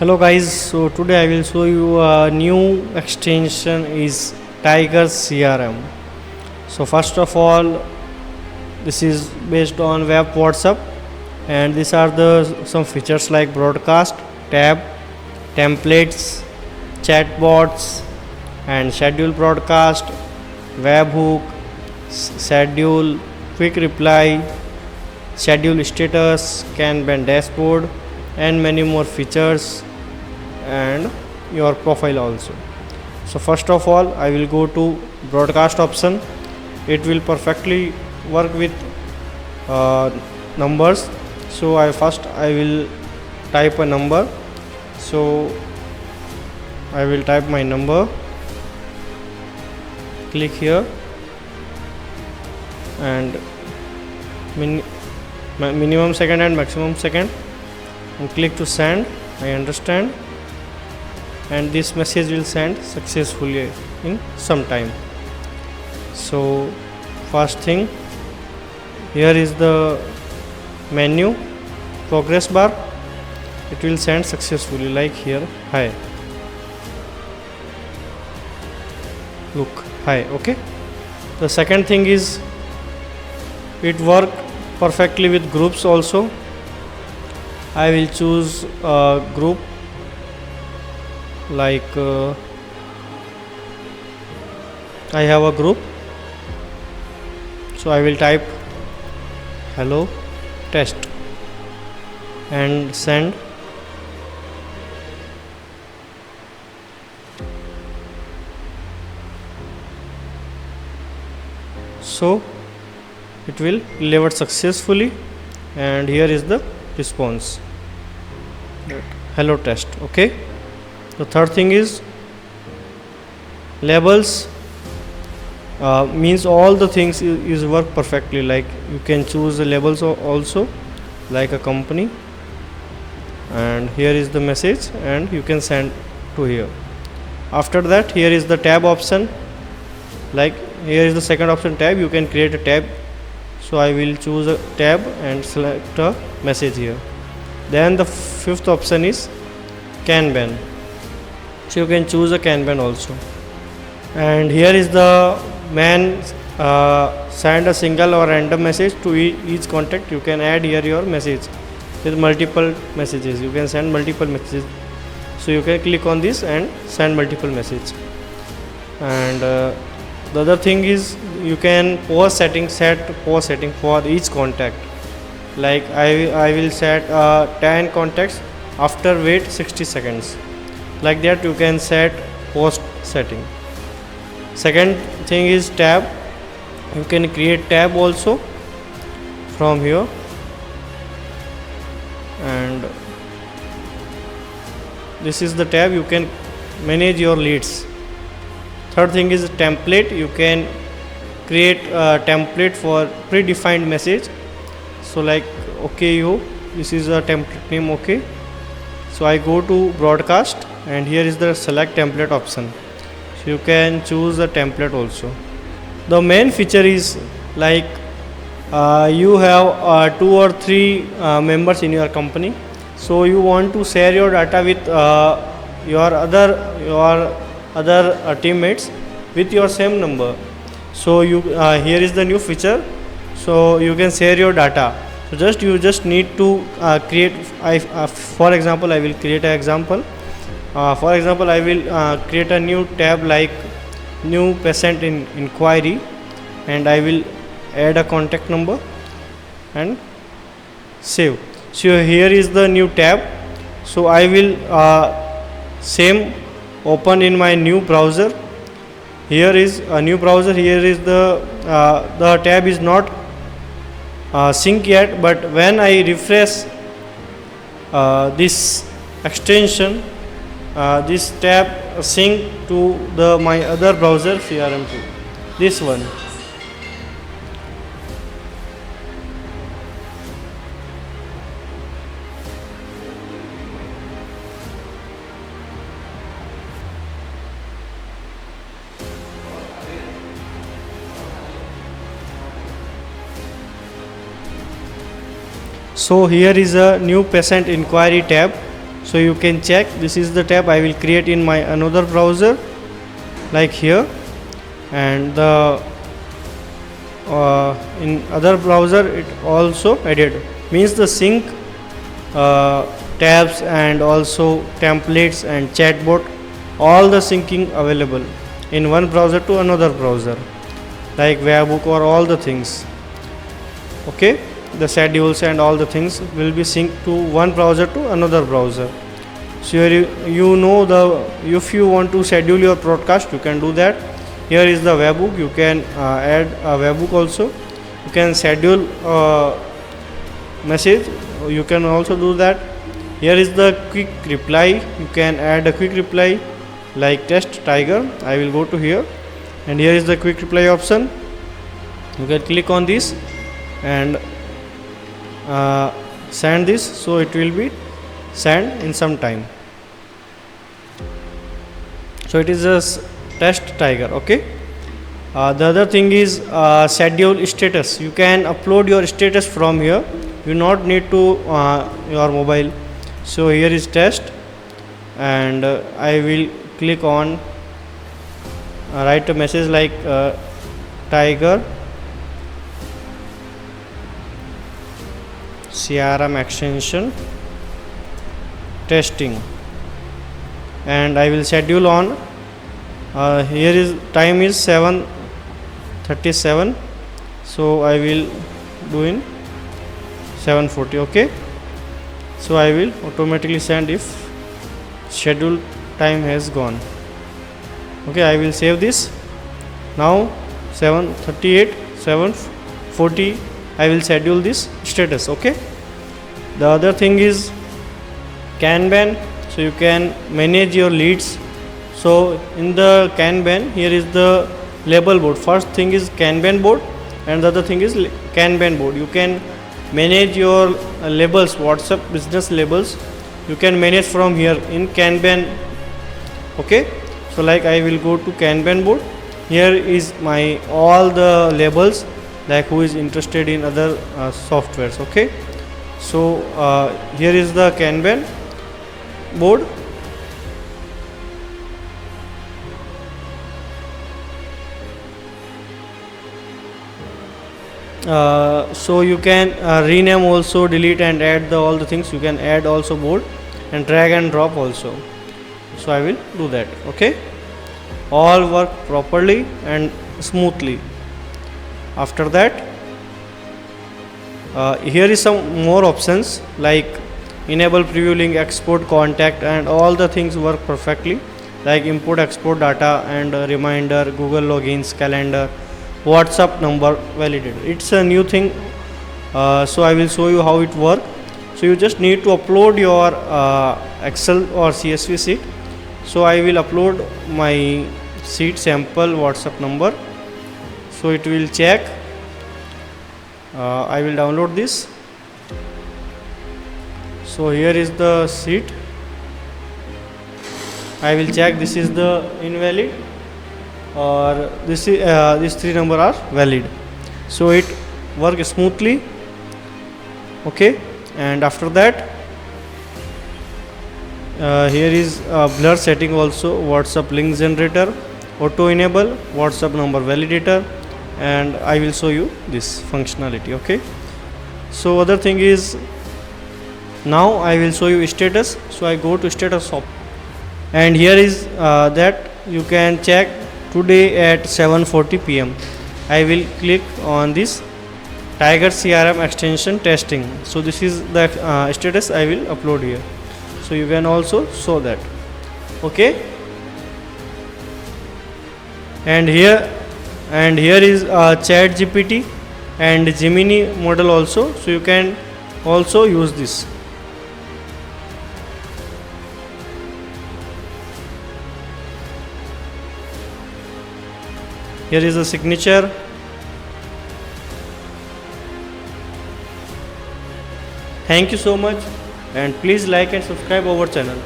Hello guys, so today I will show you a new extension is Tiger CRM. So first of all, this is based on web WhatsApp, and these are the some features like broadcast, tab, templates, chatbots, and schedule broadcast, webhook, schedule, quick reply, schedule status, Kanban dashboard, and many more features, and your profile also. So first of all, I will go to broadcast option. It will perfectly work with numbers. So I will type a number. So I will type my number, click here, and minimum second and maximum second, and click to send. I understand, and this message will send successfully in some time. So first thing, here is the menu progress bar. It will send successfully, like here, hi, look, hi. Okay, the second thing is it work perfectly with groups also. I will choose a group like I have a group, so I will type hello test and send. So it will deliver successfully, and here is the response, hello test. Okay, the third thing is labels. Means all the things is work perfectly, like you can choose the labels also, like a company, and here is the message, and you can send to here. After that, here is the tab option, like here is the second option, tab. You can create a tab, so I will choose a tab and select a message here. Then the fifth option is Kanban, so you can choose a Kanban also. And here is the man send a single or random message to each contact. You can add here your message with multiple messages. You can send multiple messages, so you can click on this and send multiple messages. And the other thing is you can set pause setting for each contact. Like I will set 10 contacts, after wait 60 seconds, like that you can set pause setting. Second thing is tab. You can create tab also from here, and this is the tab. You can manage your leads. Third thing is template. You can create a template for predefined message. So like okay, this is a template name. Okay, so I go to broadcast, and here is the select template option. So you can choose a template also. The main feature is like you have 2 or 3 members in your company, so you want to share your data with your other teammates with your same number. So here is the new feature, so you can share your data. So you just need to create. For example, I will create an example. For example, I will create a new tab like new patient inquiry, and I will add a contact number and save. So here is the new tab. So I will same open in my new browser. Here is a new browser. Here is the tab is not sync yet, but when I refresh this extension, this tab sync to my other browser CRM tool, this one. So here is a new patient inquiry tab. So you can check, this is the tab I will create in my another browser, like here, and the in other browser it also added, means the sync tabs and also templates and chatbot, all the syncing available in one browser to another browser, like webhook or all the things. Okay, the schedules and all the things will be synced to one browser to another browser. So here you know, the if you want to schedule your broadcast, you can do that. Here is the webhook, you can add a webhook also. You can schedule message, you can also do that. Here is the quick reply, you can add a quick reply like test Tiger. I will go to here, and here is the quick reply option. You can click on this and send this, so it will be sent in some time. So it is a test Tiger. Okay, the other thing is schedule status. You can upload your status from here, you not need to your mobile. So here is test, and I will click on write a message like Tiger CRM extension testing, and I will schedule on here is time is 7:37, so I will do in 7:40. Okay, so I will automatically send if scheduled time has gone. Okay, I will save this. Now 7:38, 7:40 I will schedule this status. Okay, the other thing is Kanban. So you can manage your leads. So in the Kanban, here is the label board. First thing is Kanban board, and the other thing is Kanban board. You can manage your labels, WhatsApp business labels. You can manage from here in Kanban. Okay, so like I will go to Kanban board. Here is my all the labels, like who is interested in other softwares. Okay, so here is the Kanban board. So you can rename also, delete and add all the things. You can add also board and drag and drop also. So I will do that. Okay, all work properly and smoothly. After that, here is some more options like enable preview link, export contact, and all the things work perfectly, like import export data and reminder, Google logins, calendar, WhatsApp number validated. It's a new thing, so I will show you how it works. So you just need to upload your Excel or CSV sheet. So I will upload my sheet sample WhatsApp number, so it will check. I will download this. So here is the sheet. I will check this is the invalid or this is these three numbers are valid. So it works smoothly. Okay, and after that here is blur setting also, WhatsApp link generator, auto enable, WhatsApp number validator, and I will show you this functionality. Okay, so other thing is, now I will show you status. So I go to status op, and here is that you can check today at 7:40 p.m. I will click on this Tiger CRM extension testing. So this is the status I will upload here. So you can also show that. Okay, and here is ChatGPT and Gemini model also. So you can also use this. Here is the signature. Thank you so much, and please like and subscribe our channel.